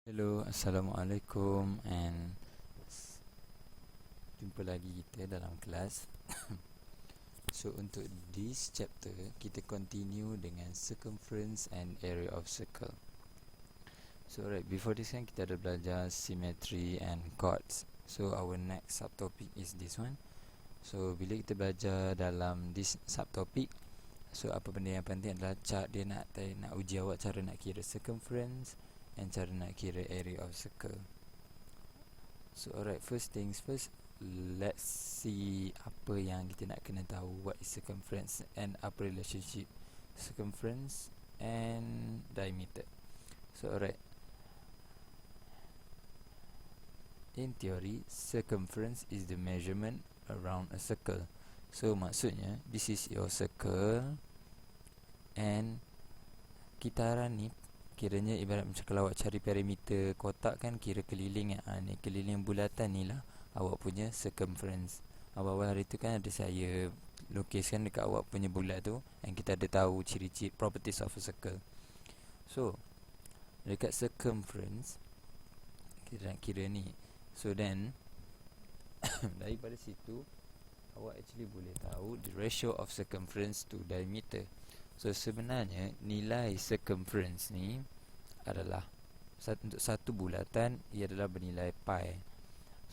Hello, Assalamualaikum and jumpa lagi kita dalam kelas. So untuk this chapter kita continue dengan circumference and area of circle. So right, before this kan kita ada belajar symmetry and chords. So our next subtopic is this one. So bila kita belajar dalam this subtopic, so apa benda yang penting adalah dia nak uji awak cara nak kira circumference and cara nak kira area of circle. So alright, first things first, let's see apa yang kita nak kena tahu. What is circumference and apa relationship circumference and diameter. So alright, in theory, circumference is the measurement around a circle. So maksudnya this is your circle and kitaran ni kiranya ibarat macam kalau awak cari perimeter kotak kan, kira keliling ni keliling bulatan ni lah awak punya circumference. Awal-awal hari tu kan ada saya lukiskan dekat awak punya bulat tu, and kita ada tahu ciri-ciri properties of a circle. So dekat circumference kita nak kira ni. So then daripada situ awak actually boleh tahu the ratio of circumference to diameter. So sebenarnya nilai circumference ni adalah untuk satu bulatan ia adalah bernilai pi.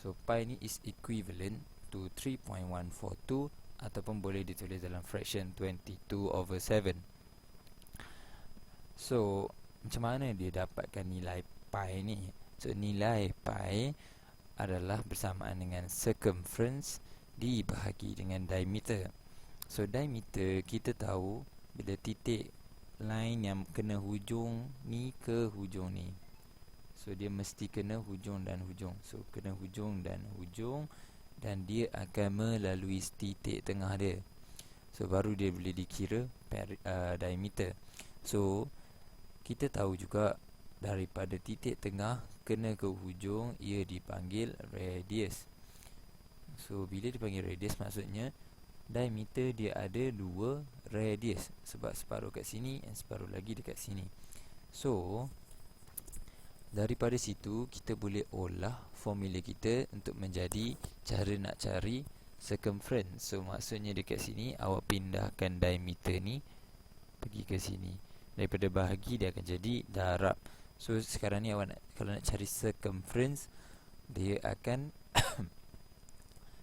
So pi ni is equivalent to 3.142 ataupun boleh ditulis dalam fraction 22/7. So macam mana dia dapatkan nilai pi ni? So nilai pi adalah bersamaan dengan circumference dibahagi dengan diameter. So diameter kita tahu bila titik line yang kena hujung ni ke hujung ni. So dia mesti kena hujung dan hujung. So kena hujung dan hujung, dan dia akan melalui titik tengah dia. So baru dia boleh dikira diameter. So kita tahu juga daripada titik tengah kena ke hujung ia dipanggil radius. So bila dipanggil radius maksudnya diameter dia ada dua radius, sebab separuh kat sini dan separuh lagi dekat sini. So daripada situ kita boleh olah formula kita untuk menjadi cara nak cari circumference. So maksudnya dekat sini awak pindahkan diameter ni pergi ke sini. Daripada bahagi dia akan jadi darab. So sekarang ni awak kalau nak cari circumference, dia akan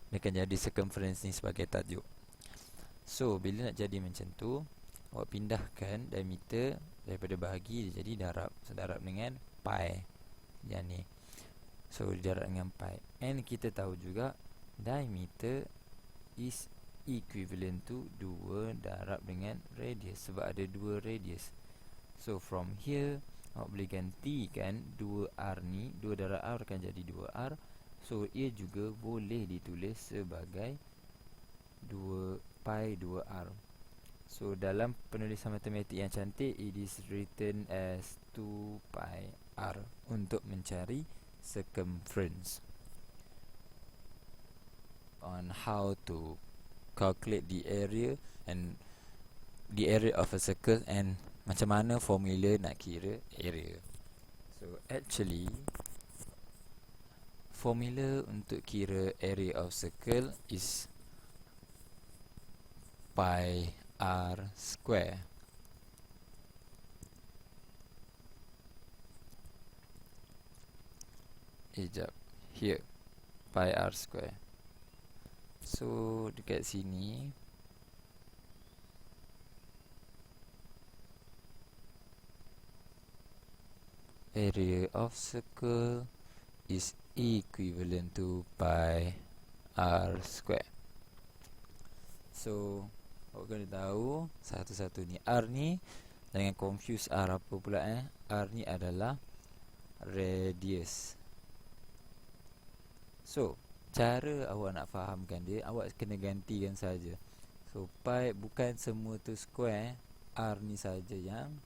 dia akan jadi circumference ni sebagai tajuk. So bila nak jadi macam tu, awak pindahkan diameter daripada bahagi dia jadi darab. So darab dengan pi yang ni. So darab dengan pi. And kita tahu juga diameter is equivalent to 2 darab dengan radius, sebab ada 2 radius. So from here awak boleh gantikan 2R ni, 2 darab R akan jadi 2R. So ia juga boleh ditulis sebagai 2 pi 2R. So dalam penulisan matematik yang cantik, it is written as 2 pi R untuk mencari circumference. On how to calculate the area and the area of a circle, and macam mana formula nak kira area. So actually formula untuk kira area of circle is pi r square. Sekejap, here pi r square. So dekat sini area of circle is equivalent to pi r square. So awak kena tahu satu-satu ni. R ni jangan confuse R apa pula R ni adalah radius. So cara awak nak fahamkan dia, awak kena gantikan saja. So pi bukan semua tu square, R ni saja yang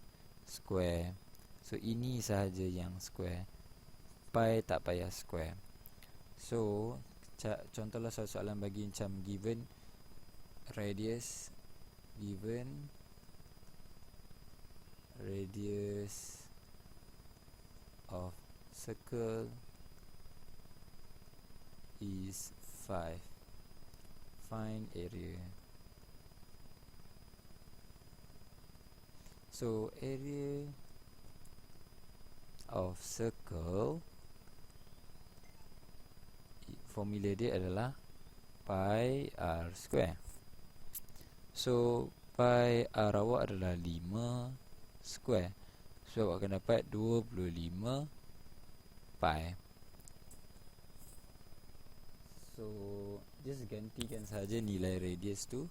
square. So ini sahaja yang square. Pi tak payah square. So contohlah soalan bagi macam given radius, given radius of circle is 5. Find area. So area of circle, formula dia adalah pi r square. So pi r awak adalah 5 square. So awak akan dapat 25 pi. So just gantikan saja nilai radius tu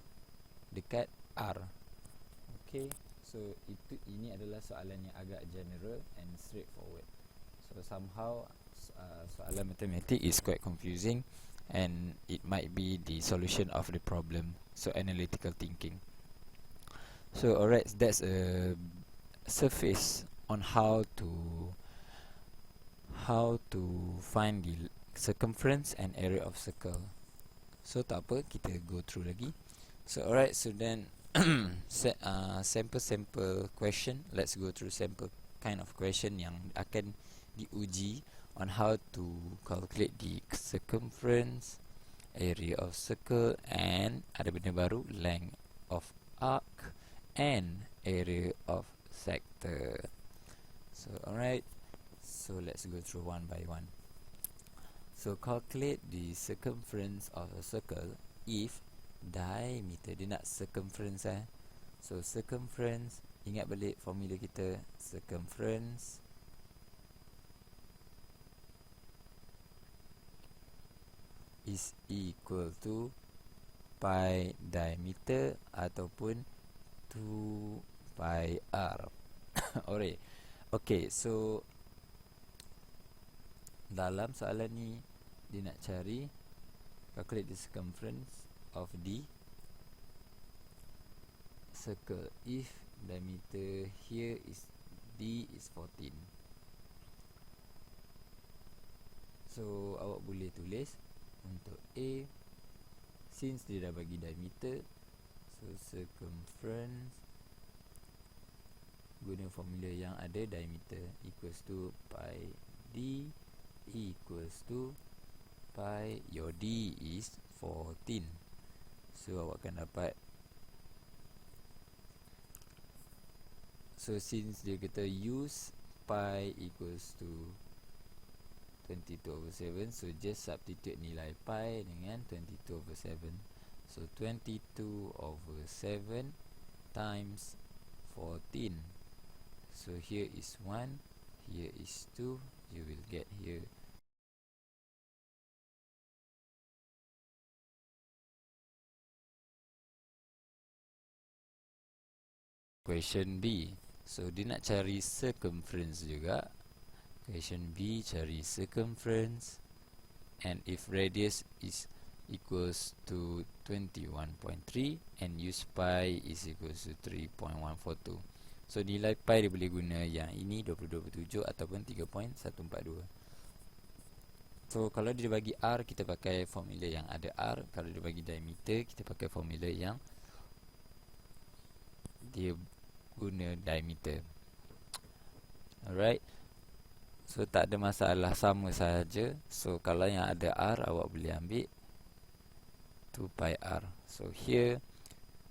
dekat r. Okay, so ini adalah soalan yang agak general and straightforward. So somehow soalan matematik is quite confusing and it might be the solution of the problem. So analytical thinking. So alright, that's a surface on how to find the circumference and area of circle. So tak apa, kita go through lagi. So alright, so then sample question. Let's go through sample kind of question yang akan diuji on how to calculate the circumference, area of circle, and ada benda baru, length of arc and area of sector. So alright, so let's go through one by one. So calculate the circumference of a circle if diameter, dia nak circumference So circumference, ingat balik formula kita, circumference is equal to pi diameter ataupun 2 pi r. Alright. Okay, so dalam soalan ni dia nak cari calculate the circumference of the circle if diameter here is d is 14. So awak boleh tulis untuk A, since dia dah bagi diameter, so circumference guna formula yang ada, diameter equals to pi d equals to pi, your d is 14. So awak akan dapat, so since dia kata use pi equals to 22/7, so just substitute nilai pi dengan 22/7. So 22/7 times 14. So here is 1, here is 2, you will get here question B. So dia nak cari circumference juga. Question B cari circumference, and if radius is equals to 21.3 and use pi is equals to 3.142. So nilai pi dia boleh guna yang ini 22.7 ataupun 3.142. So kalau dia bagi R, kita pakai formula yang ada R. Kalau dia bagi diameter, kita pakai formula yang dia guna diameter. Alright, so tak ada masalah, sama saja. So kalau yang ada R, awak boleh ambil 2 pi R. So here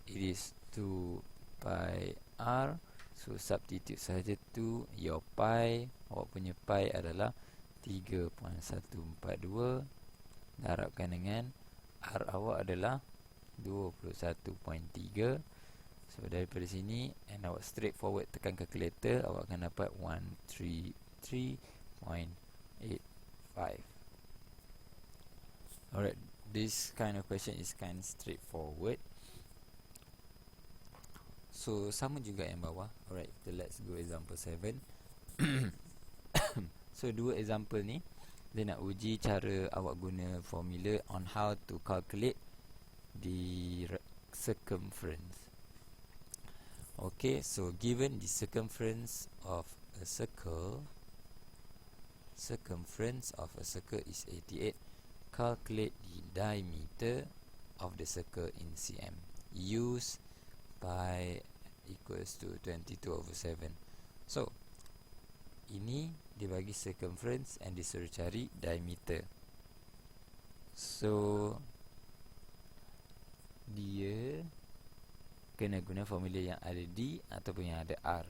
it is 2 pi R. So substitute saja 2, your pi, awak punya pi adalah 3.142 darabkan dengan R awak adalah 21.3. So daripada sini, and awak straight forward tekan calculator, awak akan dapat 133.85. Alright, this kind of question is kind of straightforward. So sama juga yang bawah. Alright, so let's go example 7. So dua example ni dia nak uji cara awak guna formula on how to calculate the circumference. Okay, so given the circumference of a circle, is 88. Calculate the diameter of the circle in cm. Use pi equals to 22/7. So ini dia bagi circumference and disuruh cari diameter. So dia kena guna formula yang ada D ataupun yang ada R.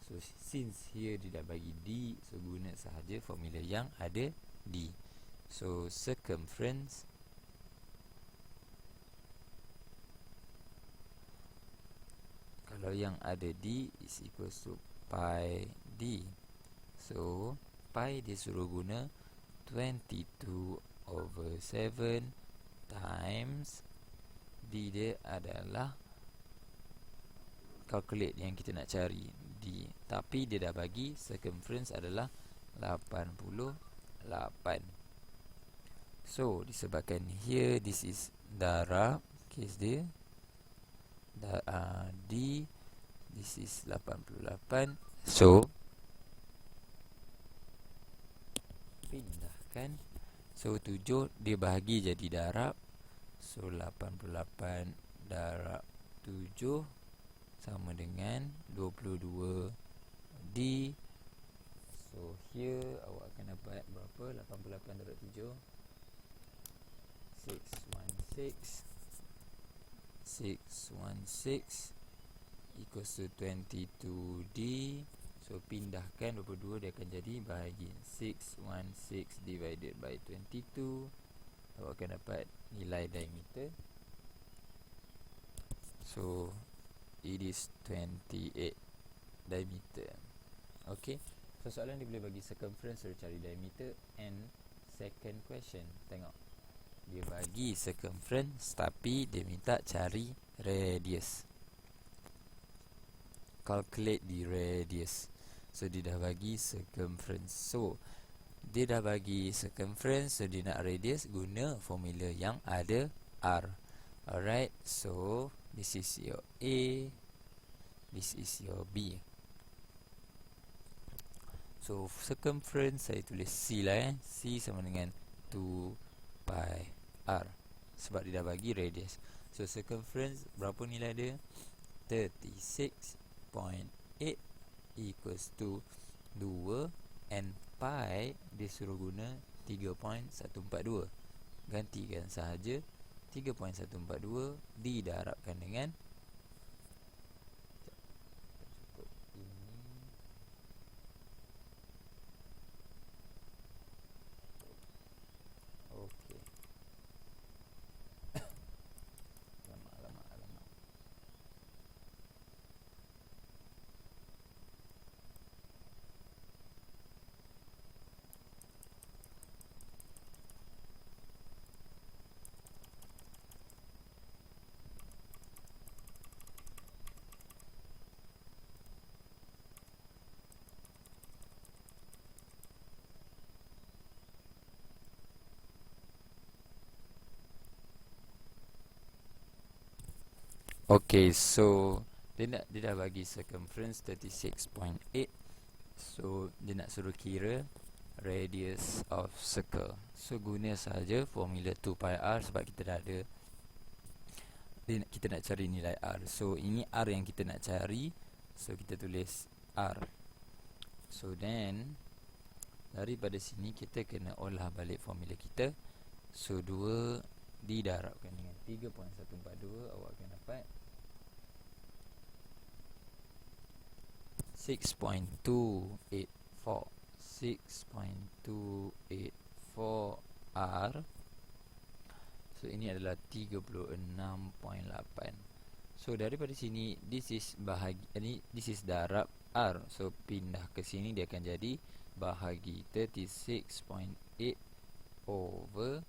So since here dia dah bagi D, so guna sahaja formula yang ada D. So circumference kalau yang ada D is equals to pi D. So pi dia suruh guna 22/7 times D dia adalah calculate yang kita nak cari D, tapi dia dah bagi circumference adalah 88. So disebabkan here this is darab, case dia D, this is 88. So pindahkan. So 7 dia bahagi jadi darab. So 88 darab 7 sama dengan 22 D. So here awak akan dapat berapa? 88 darab 7 616 equals to 22D. So pindahkan 22, dia akan jadi bahagi 616 divided by 22. Awak akan dapat nilai diameter. So it is 28 diameter. Okay, so soalan dia boleh bagi circumference, suruh cari diameter. And second question, tengok, dia bagi circumference tapi dia minta cari radius. Calculate the radius. So dia dah bagi circumference. So dia dah bagi circumference, so dia nak radius, guna formula yang ada R. Alright, so this is your A, this is your B. So circumference saya tulis C lah C sama dengan 2 pi R, sebab dia dah bagi radius. So circumference berapa nilai dia? 36.8 equals to 2, and pi dia suruh guna 3.142. Gantikan sahaja 3.142 didarabkan dengan okay, so dia dah bagi circumference 36.8. So dia nak suruh kira radius of circle. So guna saja formula 2 pi R sebab kita dah ada, kita nak cari nilai R. So ini R yang kita nak cari, so kita tulis R. So then daripada sini kita kena olah balik formula kita. So 2 didarabkan dengan 3.142, awak akan dapat 6.284 R. So ini adalah 36.8. So daripada sini, this is bahagi, this is darab R. So pindah ke sini, dia akan jadi bahagi 36.8 over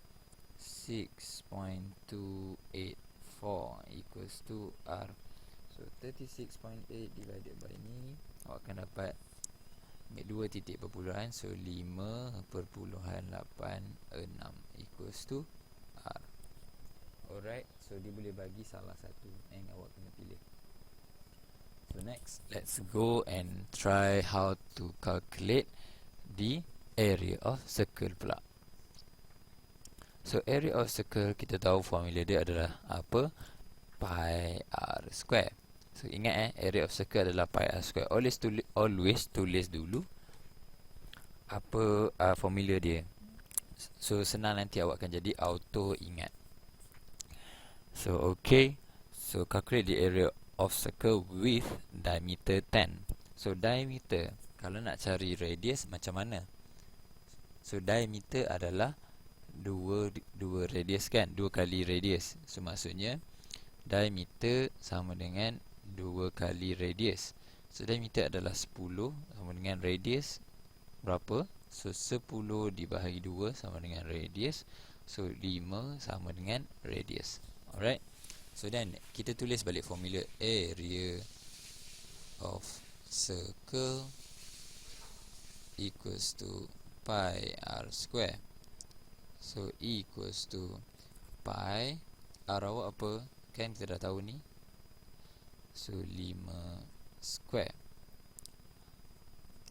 6.284 equals to R. So 36.8 divided by ni, awak akan dapat 2 titik perpuluhan. So 5.86 equals to R. Alright, so dia boleh bagi salah satu yang awak kena pilih. So next, let's go and try how to calculate the area of circle pula. So area of circle, kita tahu formula dia adalah apa? Pi R square. So ingat area of circle adalah pi R square. Always tulis dulu apa formula dia. So senang, nanti awak akan jadi auto ingat. So okay, so calculate the area of circle with diameter 10. So diameter, kalau nak cari radius macam mana? So diameter adalah dua radius kan, 2 kali radius. So maksudnya diameter sama dengan 2 kali radius. So diameter adalah 10 sama dengan radius berapa? So 10 dibahagi 2 sama dengan radius. So 5 sama dengan radius. Alright. So then kita tulis balik formula area of circle equals to pi r square. So equals to pi r awak apa? Kan kita dah tahu ni. So 5 square.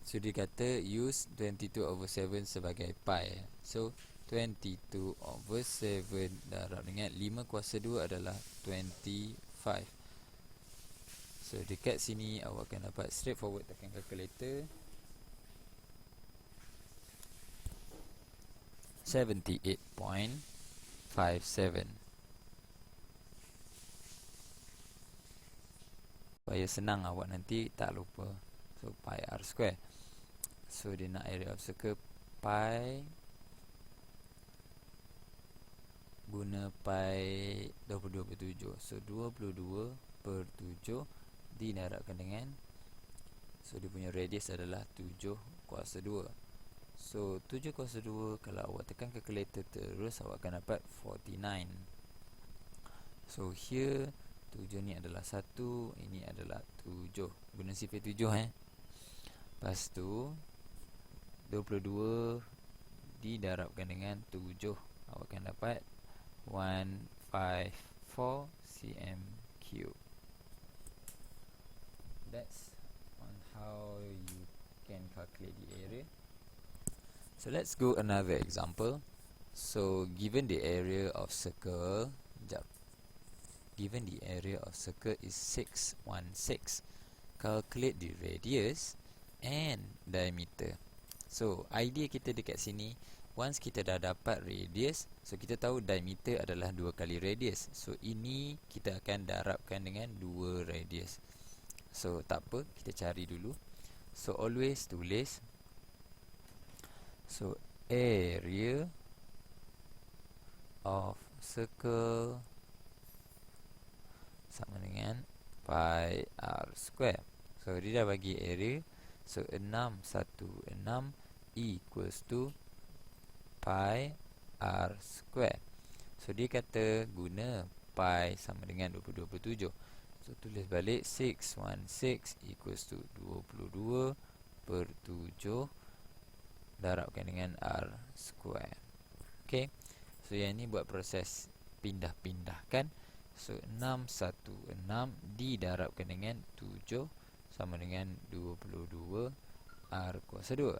So dia kata use 22/7 sebagai pi. So 22/7 darab dengan 5 kuasa 2 adalah 25. So dekat sini awak akan dapat straightforward, tekan calculator, 78.57. Supaya senang awak nanti tak lupa. So pi r square. So dia nak area of circle pi guna pi 22/7. So 22/7 didarabkan dengan, so dia punya radius adalah 7 kuasa 2. So 7 kuasa 2, kalau awak tekan calculator terus, awak akan dapat 49. So here 7 ni adalah 1, ini adalah 7. Guna sifar 7 Lepas tu 22 didarabkan dengan 7, awak akan dapat 154 cm cube. That's on how you can calculate the area. So let's go another example. So given the area of circle, given the area of circle is 616, calculate the radius and diameter. So idea kita dekat sini, once kita dah dapat radius, so kita tahu diameter adalah 2 kali radius. So ini kita akan darabkan dengan 2 radius. So tak apa, kita cari dulu. So always tulis, so area of circle sama dengan pi r square. So dia dah bagi area. So 616 equals to pi r square. So dia kata guna pi sama dengan 22/7. So tulis balik 616 equals to 22/7 darabkan dengan r square. Okay. So yang ni buat proses pindah-pindahkan. So 616 didarabkan dengan 7 sama dengan 22 r kuasa 2.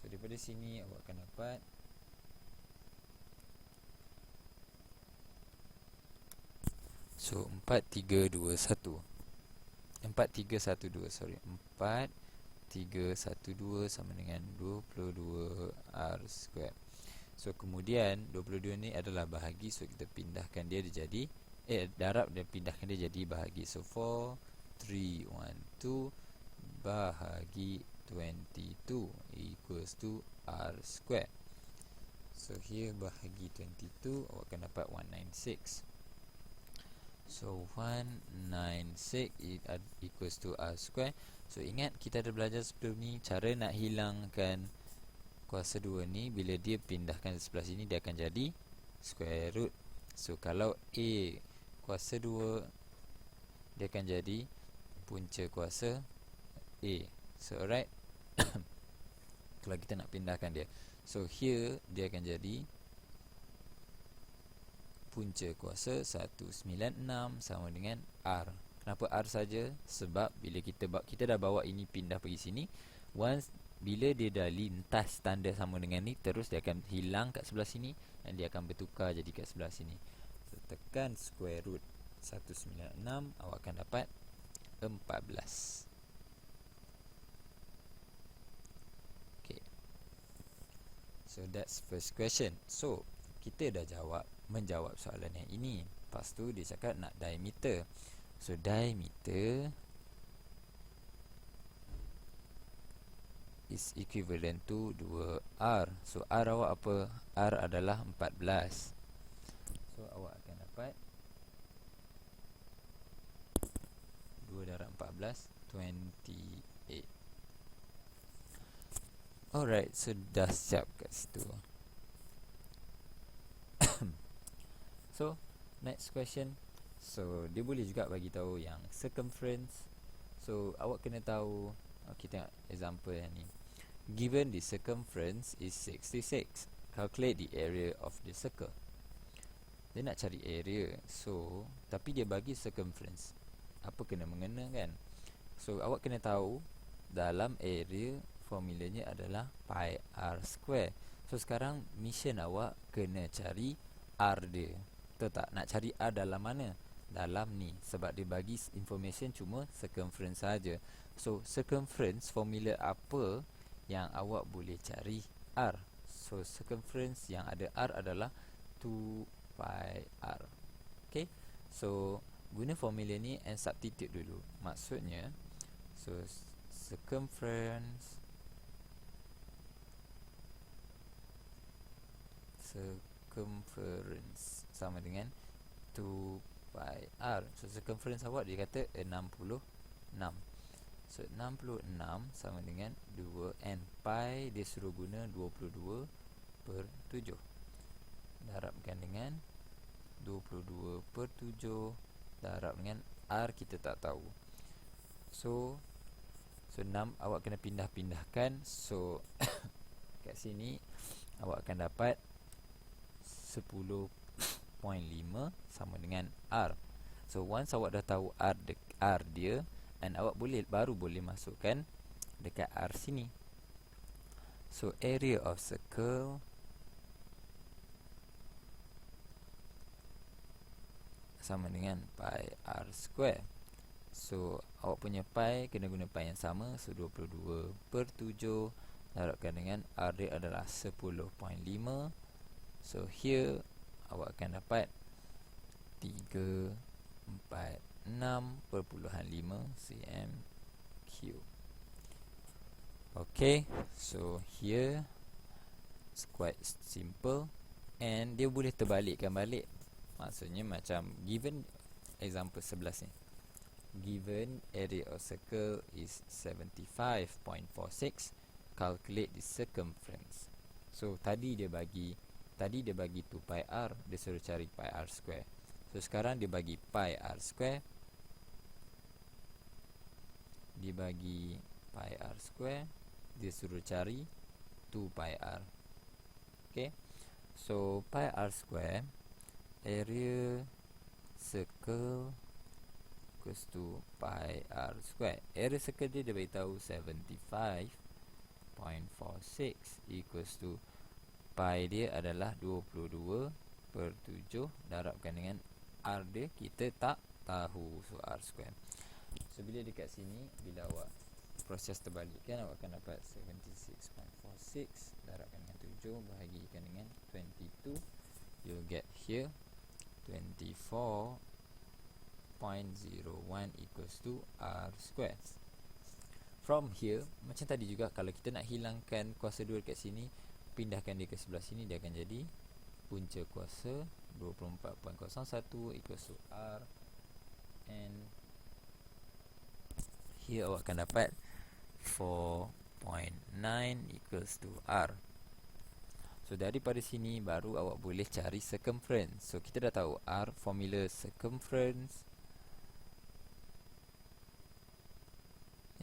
So daripada sini awak akan dapat so 4312 sorry 4312 sama dengan 22 r square. So kemudian 22 ni adalah bahagi, so kita pindahkan dia jadi darab dan pindahkan dia jadi bahagi. So 4312 bahagi 22 equals to r square. So here bahagi 22, awak akan dapat 196. So 196 equals to r square. So ingat kita ada belajar sebelum ni cara nak hilangkan kuasa 2 ni, bila dia pindahkan sebelah sini dia akan jadi square root. So kalau A kuasa 2, dia akan jadi punca kuasa A. So alright. Kalau kita nak pindahkan dia, so here dia akan jadi punca kuasa 196 sama dengan R. Kenapa R saja? Sebab bila kita dah bawa ini pindah pergi sini, once bila dia dah lintas tanda sama dengan ni, terus dia akan hilang kat sebelah sini dan dia akan bertukar jadi kat sebelah sini. So tekan square root 196, awak akan dapat 14. Okay. So that's first question. So kita dah menjawab soalan yang ini. Lepas tu dia cakap nak diameter. So diameter is equivalent to 2R. So R awak apa? R adalah 14. So awak akan dapat 2 darab 14, 28. Alright, so dah siap kat situ. So next question. So dia boleh juga bagi tahu yang circumference. So awak kena tahu, kita tengok example yang ni. Given the circumference is 66, calculate the area of the circle. Dia nak cari area. So tapi dia bagi circumference, apa kena mengena kan. So awak kena tahu dalam area formulanya adalah pi r square. So sekarang mission awak kena cari r dia. Betul tak? Nak cari r dalam mana? Dalam ni. Sebab dia bagi information cuma circumference saja. So circumference formula apa yang awak boleh cari r? So circumference yang ada r adalah 2 pi r. Okay. So guna formula ni and substitute dulu. Maksudnya, so circumference sama dengan 2 pi r. So circumference awak dia kata 66. So 66 sama dengan 2n. Pi dia suruh guna 22 per 7. Darabkan dengan 22 per 7 darab dengan R kita tak tahu. So 6 awak kena pindah-pindahkan. So kat sini awak akan dapat 10.5 sama dengan R. So once awak dah tahu R dia, and awak baru boleh masukkan dekat R sini. So area of circle sama dengan pi r square. So awak punya pi kena guna pi yang sama. So 22 per 7 darabkan dengan R dia adalah 10.5. So here awak akan dapat 346.5 cm cube. Okay, so here it's quite simple. And dia boleh terbalikkan balik. Maksudnya macam given example 11 ni, given area of circle is 75.46, calculate the circumference. So tadi dia bagi 2 pi r, dia suruh cari pi r square. So sekarang dia bagi pi r square, dia bagi pi r square, dia suruh cari 2 pi r. Okay, so pi r square area circle equals to pi r square. Area circle dia beritahu 75.46 equals to pi dia adalah 22 per 7 darabkan dengan R dia kita tak tahu. So R square. So bila dekat sini, bila awak proses terbalikkan, awak akan dapat 76.46 darabkan dengan 7 bahagikan dengan 22. You'll get here 24.01 equals to R square. From here, macam tadi juga, kalau kita nak hilangkan kuasa 2 dekat sini, pindahkan dia ke sebelah sini, dia akan jadi punca kuasa 24.01 equals to R. And here awak akan dapat 4.9 equals to R. So daripada sini baru awak boleh cari circumference. So kita dah tahu R, formula circumference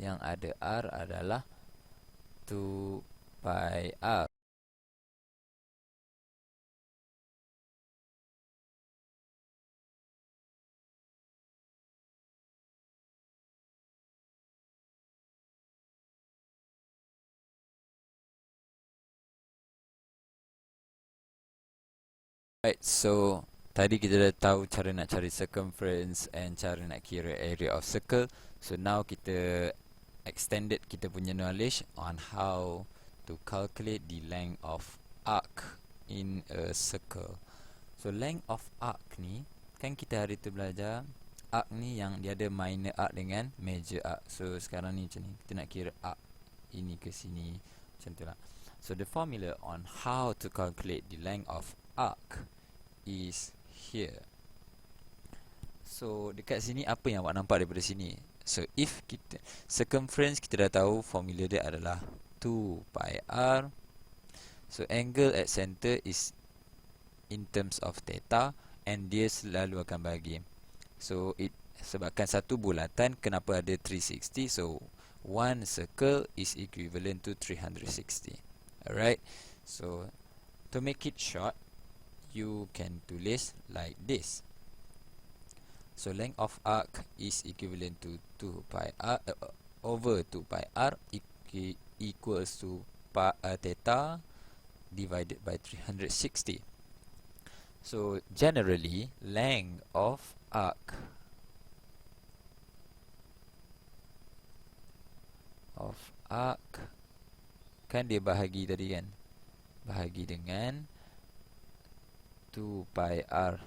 yang ada R adalah 2 pi R. Right, so tadi kita dah tahu cara nak cari circumference and cara nak kira area of circle. So now kita extended kita punya knowledge on how to calculate the length of arc in a circle. So length of arc ni, kan kita hari tu belajar arc ni yang dia ada minor arc dengan major arc. So sekarang ni macam ni, kita nak kira arc ini ke sini, macam tu lah. So the formula on how to calculate the length of arc is here. So dekat sini apa yang awak nampak daripada sini? So if kita circumference, kita dah tahu formula dia adalah 2 pi r. So angle at center is in terms of theta, and dia selalu akan bagi. So sebabkan satu bulatan, kenapa ada 360? So one circle is equivalent to 360. Alright. So to make it short, you can tulis like this. So length of arc is equivalent to 2 pi r over 2 pi r equals to theta divided by 360. So generally, length of arc kan dia bahagi tadi kan, bahagi dengan 2 pi r.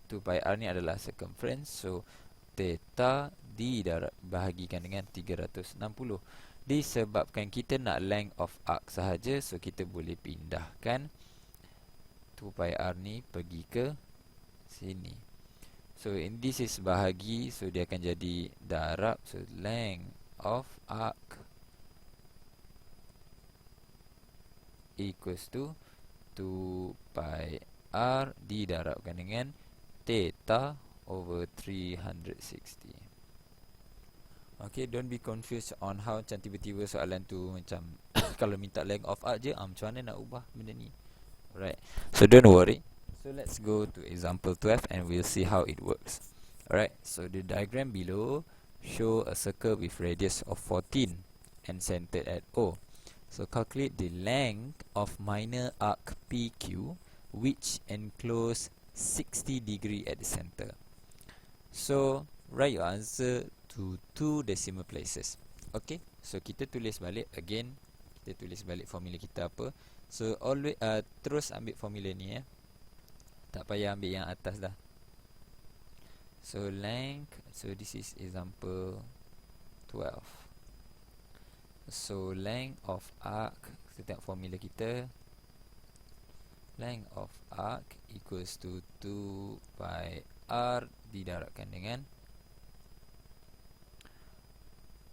2 pi r ni adalah circumference, so theta bahagikan dengan 360. Disebabkan kita nak length of arc sahaja, so kita boleh pindahkan 2 pi r ni pergi ke sini. So this is bahagi, so dia akan jadi darab. So length of arc equals to 2 pi r didarabkan dengan theta over 360. Okay, don't be confused on how macam tiba-tiba soalan tu macam kalau minta length of arc je, macam mana nak ubah benda ni. Alright, so don't worry. So let's go to example 12 and we'll see how it works. Alright, so the diagram below show a circle with radius of 14 and centered at O. So calculate the length of minor arc PQ which enclose 60 degree at the center. So write your answer to 2 decimal places. Okay, so kita tulis balik again. Kita tulis balik formula kita apa. So always terus ambil formula ni ya. Tak payah ambil yang atas dah. So length, so this is example 12. So length of arc, kita tengok formula kita. Length of arc equals to 2 pi r didarabkan dengan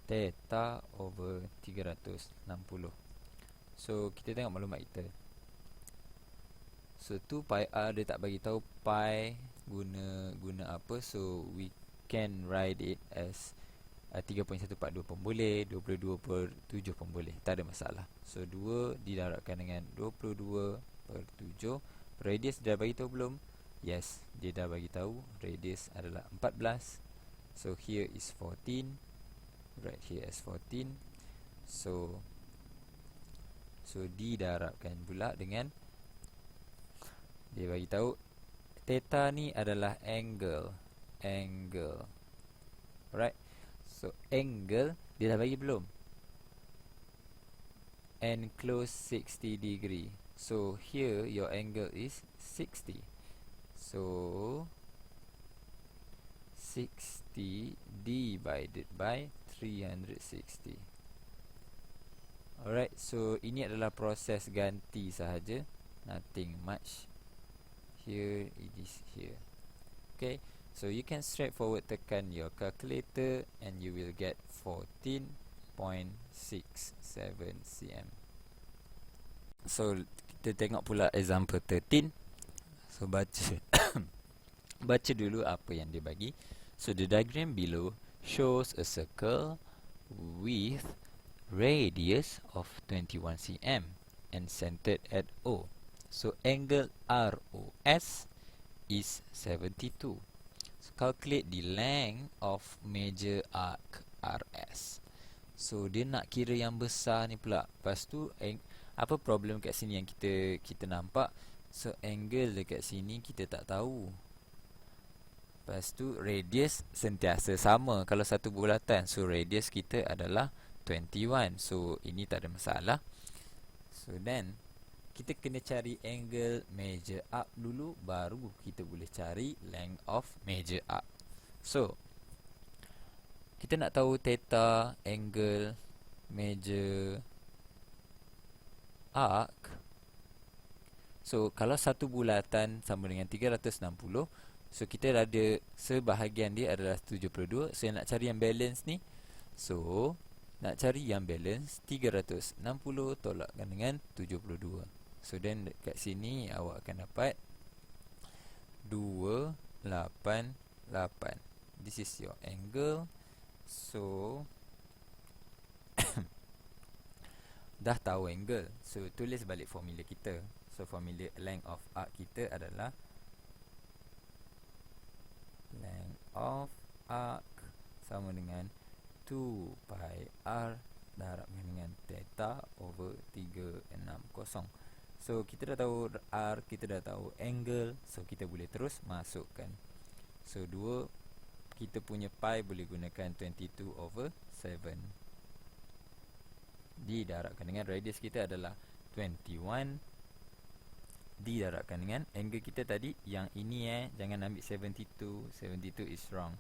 theta over 360. So kita tengok maklumat kita. So 2 pi r dia tak bagi tahu pi guna apa. So we can write it as 3.142 pun boleh, 22/7 pun boleh, tak ada masalah. So 2 didarabkan dengan 22/7. Radius dia dah bagi tahu belum? Yes, dia dah bagi tahu. Radius adalah 14. So here is 14. Right here is 14. So didarabkan pula dengan, dia bagi tahu theta ni adalah angle. Alright. So angle dia dah bagi belum? Enclose 60 degree. So here your angle is 60. So 60 divided by 360. Alright, so ini adalah proses ganti sahaja, nothing much. Here it is here. Okay, so you can straightforward tekan your calculator and you will get 14.67 cm. So kita tengok pula example 13. So baca baca dulu apa yang dia bagi. So the diagram below shows a circle with radius of 21 cm and centered at O. So angle ROS is 72. So calculate the length of major arc RS. So dia nak kira yang besar ni pula. Lepas tu apa problem kat sini yang kita nampak? So angle dekat sini kita tak tahu. Lepas tu radius sentiasa sama kalau satu bulatan. So radius kita adalah 21. So ini tak ada masalah. So then kita kena cari angle measure arc dulu, baru kita boleh cari length of measure arc. So kita nak tahu theta angle measure arc. So kalau satu bulatan sama dengan 360, so kita ada sebahagian dia adalah 72. So nak cari yang balance ni, so nak cari yang balance 360 tolakkan dengan 72. So then dekat sini awak akan dapat 288. This is your angle. So dah tahu angle, so tulis balik formula kita. So formula length of arc kita adalah length of arc sama dengan 2 pi r darabkan dengan theta over 360. So kita dah tahu r, kita dah tahu angle, so kita boleh terus masukkan. So 2, kita punya pi boleh gunakan 22 over 7 didarabkan dengan radius kita adalah 21 didarabkan dengan angle kita tadi yang ini jangan ambil 72. 72 is wrong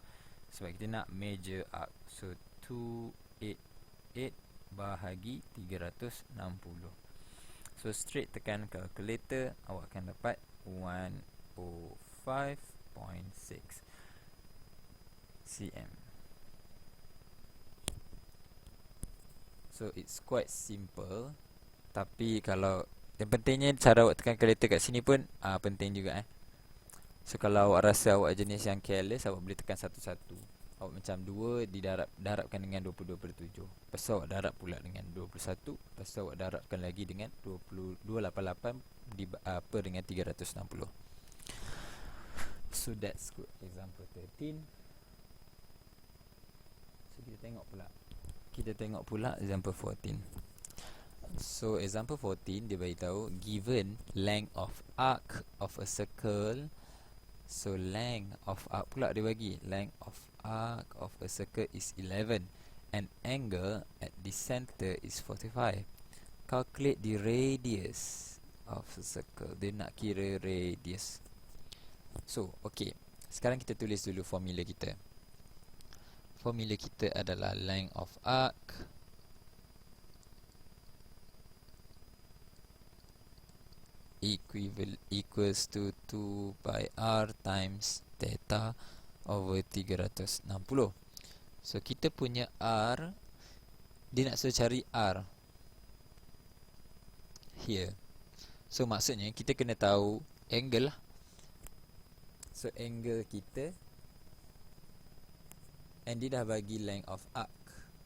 sebab kita nak measure arc. So 288 bahagi 360. So straight tekan calculator, awak akan dapat 105.6 cm. So it's quite simple. Tapi kalau yang pentingnya cara awak tekan calculator kat sini pun penting juga So kalau awak rasa awak jenis yang careless, awak boleh tekan satu-satu. Awak macam 2 darabkan dengan 22/7. Lepas tu awak darab pula dengan 21. Lepas tu awak darabkan lagi dengan 288 per dengan 360. So that's good. Example 13. So kita tengok pula example 14. So example 14 dia beritahu given length of arc of a circle. So length of arc pula dia bagi length of arc of a circle is 11 and angle at the center is 45. Calculate the radius of a circle. Dia nak kira radius. So okay, sekarang kita tulis dulu formula kita. Formula kita adalah length of arc equals to 2 pi r times theta over 360. So kita punya r, dia nak suruh cari r here. So maksudnya kita kena tahu angle lah. So angle kita, and dia dah bagi length of arc,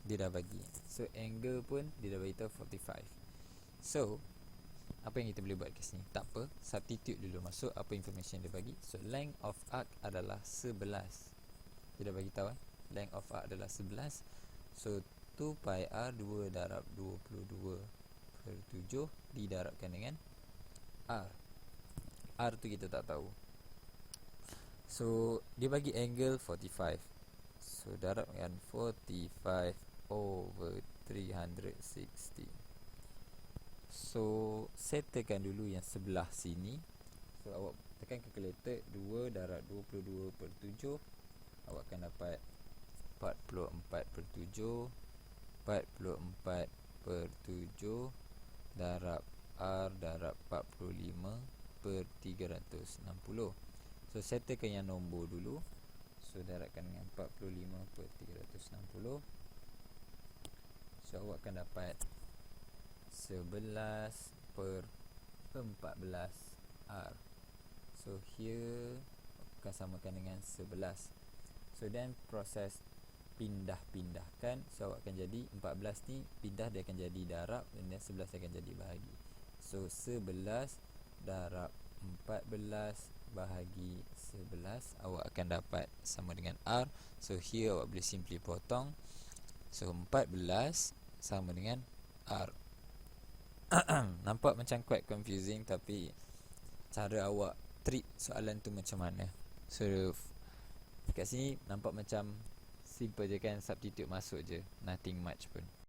dia dah bagi. So angle pun dia dah beritahu 45. So apa yang kita boleh buat kat sini? Tak apa, substitute dulu, masuk apa information dia bagi. So length of arc adalah 11. Dia dah bagi tahu length of arc adalah 11. So 2 pi r 2 darab 22/7 didarabkan dengan r. R tu kita tak tahu. So dia bagi angle 45. So darabkan 45 over 360. So settlekan dulu yang sebelah sini. So awak tekan calculator, 2 darab 22/7, awak akan dapat 44/7. 44/7 darab R darab 45/360. So settlekan yang nombor dulu. So darabkan dengan 45/360. So awak akan dapat 11/14 R. So here akan samakan dengan 11. So then proses pindah-pindahkan. So awak akan jadi 14 ni pindah, dia akan jadi darab, dan 11 akan jadi bahagi. So 11 darab 14 bahagi 11, awak akan dapat sama dengan R. So here awak boleh simply potong. So 14 sama dengan R. Nampak macam quite confusing, tapi cara awak treat soalan tu macam mana. So kat sini nampak macam simple je kan, substitute masuk je, nothing much pun.